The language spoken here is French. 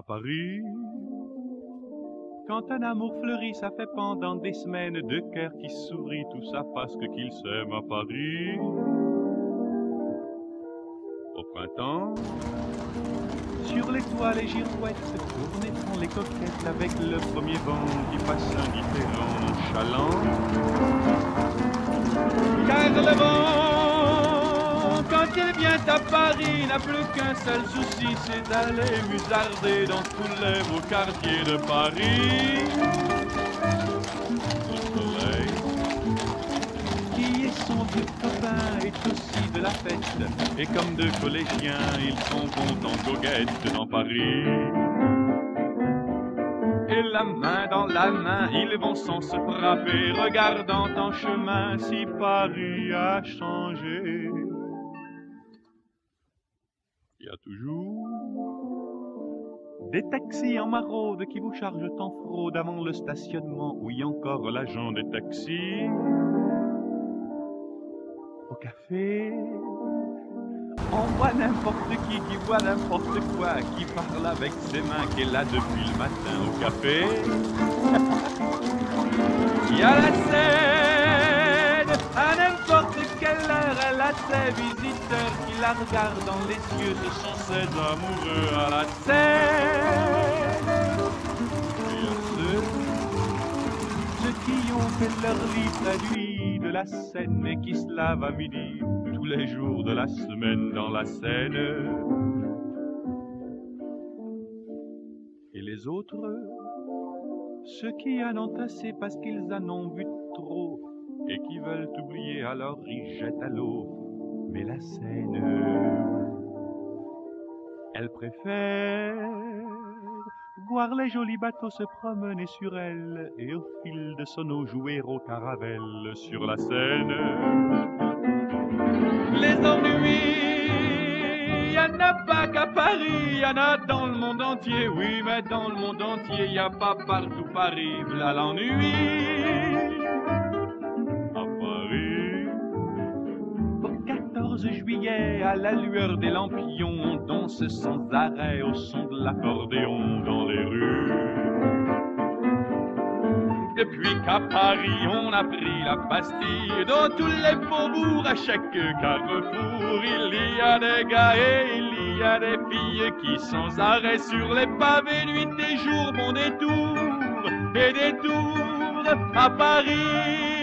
Paris. Quand un amour fleurit, ça fait pendant des semaines deux cœurs qui sourient, tout ça parce qu'ils s'aiment à Paris. Au printemps, sur les toits, les girouettes se tournent et font les coquettes avec le premier vent qui passe indifférent, nonchalant. Car le vent, quand il vient à Paris, n'a plus qu'un seul souci, c'est d'aller musarder dans tous les beaux quartiers de Paris. Le soleil, qui est son vieux copain, est aussi de la fête, et comme deux collégiens, ils sont bons en goguette dans Paris. Et la main dans la main, ils vont sans se frapper, regardant en chemin si Paris a changé. Il y a toujours des taxis en maraude qui vous chargent en fraude avant le stationnement. Oui, encore l'agent des taxis. Au café, on voit n'importe qui voit n'importe quoi, qui parle avec ses mains, qui est là depuis le matin au café. Il y a la scène, à n'importe quelle heure, elle a ses visiteurs qui la regardent dans les yeux, ce sont ses amoureux à la scène. Et ceux qui ont fait leur lit près du lit de la Seine et qui se lavent à midi tous les jours de la semaine dans la Seine. Et les autres, ceux qui en ont assez parce qu'ils en ont vu trop et qui veulent oublier, alors ils jettent à l'eau. Mais la Seine, elle préfère voir les jolis bateaux se promener sur elle et au fil de son eau jouer au caravelle sur la Seine. Les ennuis, y en a pas qu'à Paris, y en a dans le monde entier. Oui, mais dans le monde entier, y a pas partout Paris, v'là l'ennui. À Paris, au 14 juillet, à la lueur des lampions, on danse sans arrêt au son de l'accordéon dans les rues. Depuis qu'à Paris on a pris la Bastille, dans tous les faubourgs, à chaque carrefour, il y a des gars et il y a des filles qui sans arrêt sur les pavés, nuit et jour, font des tours et des tours à Paris.